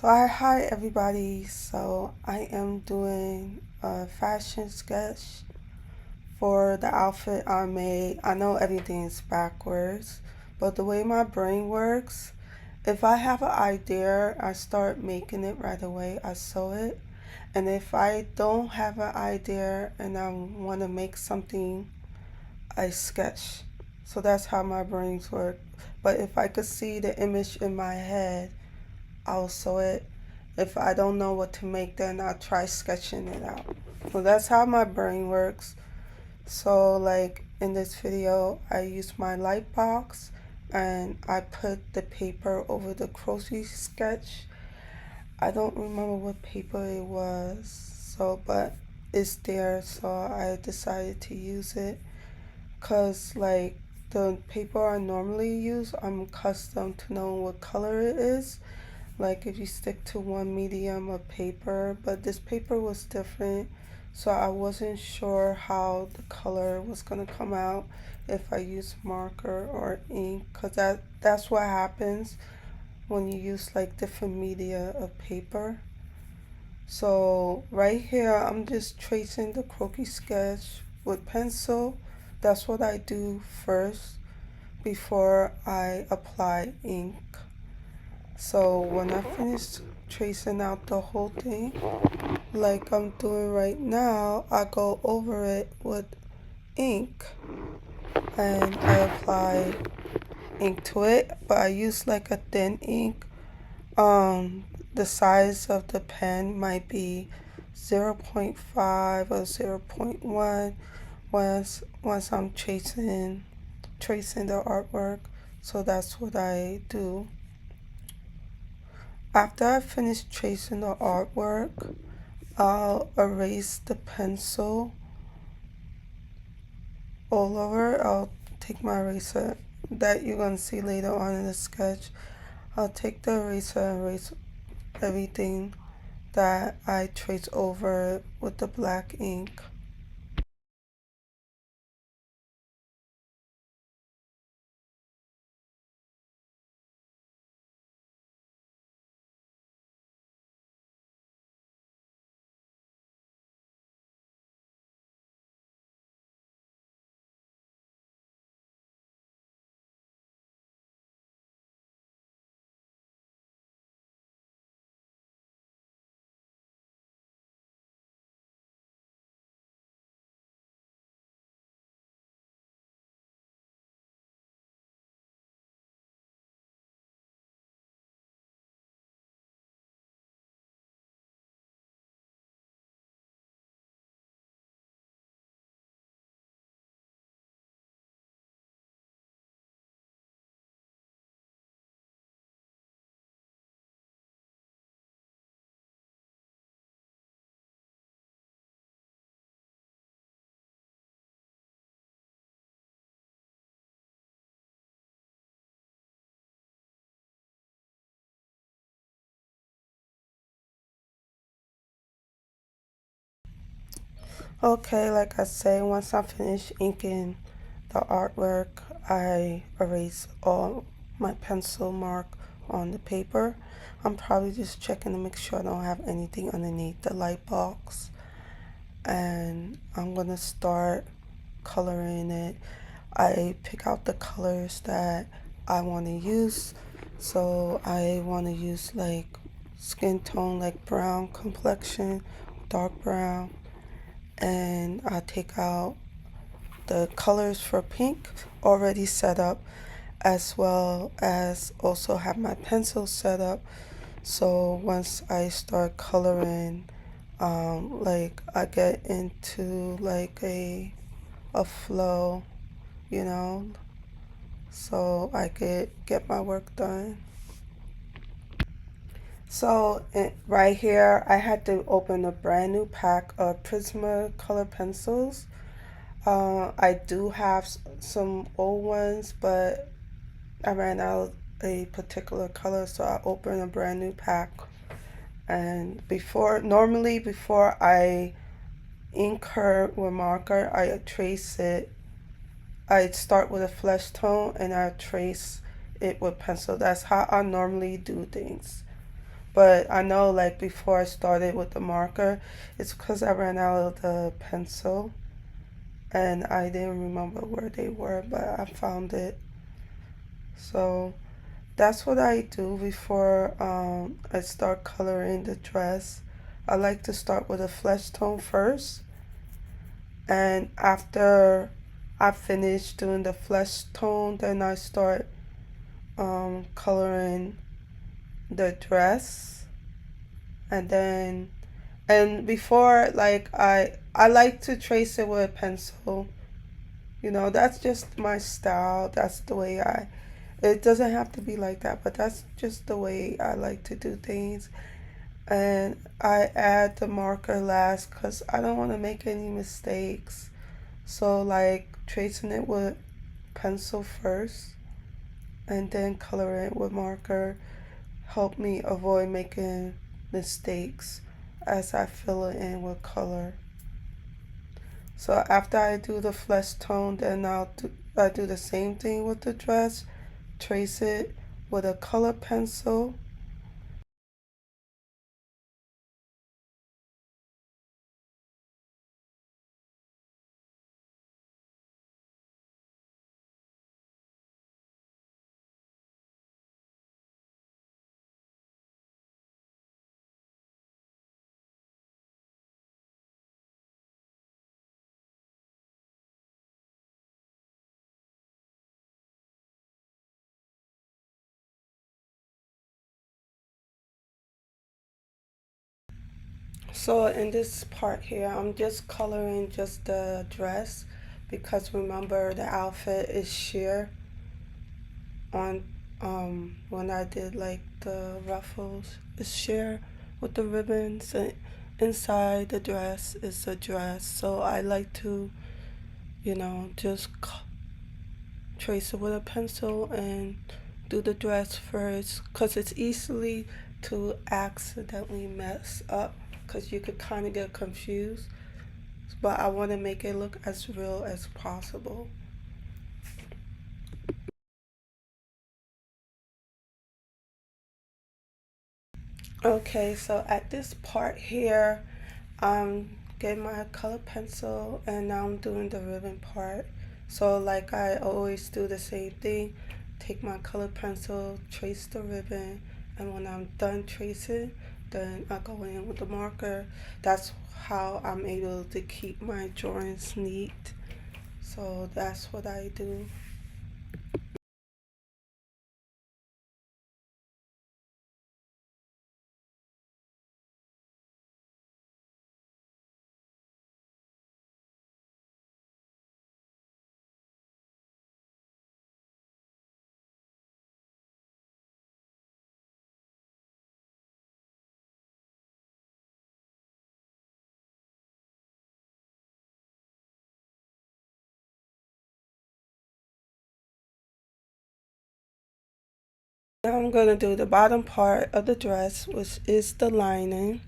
Hi everybody. So I am doing a fashion sketch for the outfit I made. I know everything's backwards, but the way my brain works, if I have an idea, I start making it right away. I sew it. And if I don't have an idea and I want to make something, I sketch. So that's how my brains work. But if I could see the image in my head, I'll sew it. If I don't know what to make, then I'll try sketching it out. So that's how my brain works. So like in this video, I used my light box and I put the paper over the crochet sketch. I don't remember what paper it was, so but it's there, so I decided to use it because like the paper I normally use, I'm accustomed to knowing what color it is, like if you stick to one medium of paper, but this paper was different, so I wasn't sure how the color was gonna come out if I use marker or ink, because that's what happens when you use like different media of paper. So right here I'm just tracing the croquis sketch with pencil. That's what I do first before I apply ink. So when I finish tracing out the whole thing, like I'm doing right now, I go over it with ink and I apply ink to it, but I use like a thin ink. The size of the pen might be 0.5 or 0.1 once I'm tracing the artwork. So that's what I do. After I finish tracing the artwork, I'll erase the pencil all over. I'll take my eraser that you're going to see later on in the sketch. I'll take the eraser and erase everything that I trace over with the black ink. Okay, like I say, once I finish inking the artwork, I erase all my pencil mark on the paper. I'm probably just checking to make sure I don't have anything underneath the light box. And I'm gonna start coloring it. I pick out the colors that I want to use. So I want to use like skin tone, like brown complexion, dark brown, and I take out the colors for pink already set up, as well as also have my pencil set up. So once I start coloring, like I get into like a flow, you know, so I could get my work done. So right here, I had to open a brand new pack of Prismacolor pencils. I do have some old ones, but I ran out a particular color, so I opened a brand new pack. And normally before I ink her with marker, I trace it. I start with a flesh tone and I trace it with pencil. That's how I normally do things. But I know like before I started with the marker, it's because I ran out of the pencil and I didn't remember where they were, but I found it. So that's what I do before I start coloring the dress. I like to start with a flesh tone first, and after I finish doing the flesh tone, then I start coloring the dress, and then and before like I like to trace it with a pencil. You know, that's just my style. That's the way I. It doesn't have to be like that, but that's just the way I like to do things. And I add the marker last because I don't want to make any mistakes. So like tracing it with pencil first and then coloring it with marker help me avoid making mistakes as I fill it in with color. So after I do the flesh tone, then I do the same thing with the dress, trace it with a color pencil. So in this part here, I'm just coloring just the dress because remember the outfit is sheer on when I did like the ruffles, it's sheer with the ribbons and inside the dress is a dress. So I like to, just trace it with a pencil and do the dress first because it's easily to accidentally mess up because you could kind of get confused, but I want to make it look as real as possible. Okay, so at this part here, I'm getting my color pencil and now I'm doing the ribbon part. So like I always do the same thing, take my color pencil, trace the ribbon, and when I'm done tracing, then I go in with the marker. That's how I'm able to keep my drawings neat. So that's what I do. Now I'm going to do the bottom part of the dress, which is the lining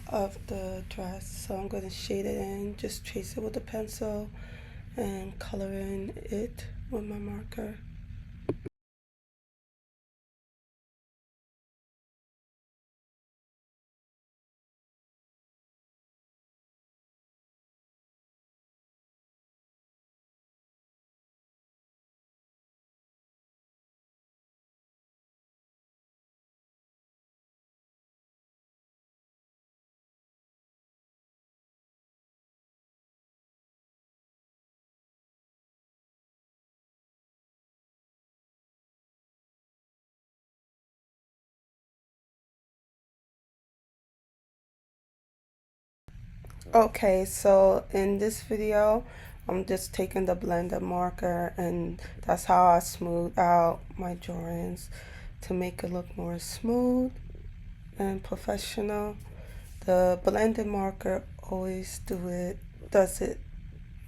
of the dress. So I'm going to shade it in, just trace it with a pencil and color in it with my marker. Okay, so in this video, I'm just taking the blender marker and that's how I smooth out my drawings to make it look more smooth and professional. The blended marker always does it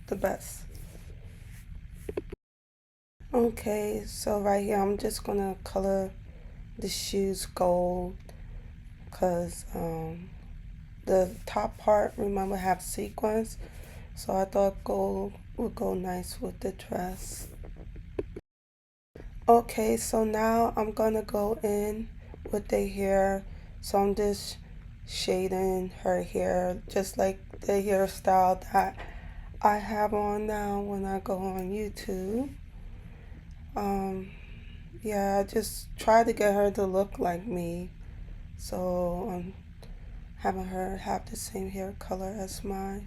the best. Okay, so right here I'm just gonna color the shoes gold because the top part, remember, have sequins, so I thought gold would go nice with the dress. Okay, so now I'm gonna go in with the hair So I'm just shading her hair just like the hairstyle that I have on now when I go on YouTube. Um, yeah, I just try to get her to look like me. So I'm having her have the same hair color as mine.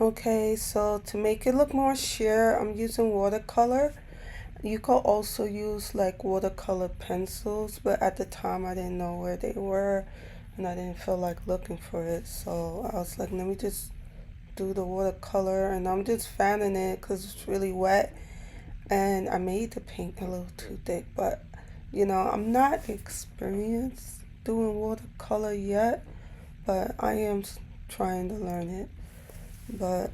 Okay, so to make it look more sheer, I'm using watercolor. You could also use like watercolor pencils, but at the time I didn't know where they were and I didn't feel like looking for it. So I was like, let me just do the watercolor, and I'm just fanning it because it's really wet. And I made the paint a little too thick, but I'm not experienced doing watercolor yet, but I am trying to learn it. But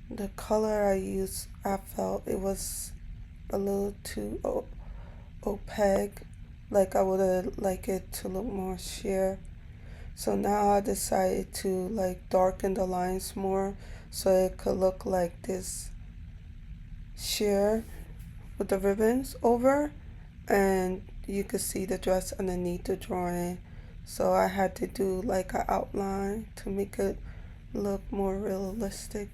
the color I used, I felt it was a little too opaque. Like I would have liked it to look more sheer. So now I decided to like darken the lines more so it could look like this sheer with the ribbons over, and you could see the dress underneath the drawing. So I had to do like an outline to make it look more realistic.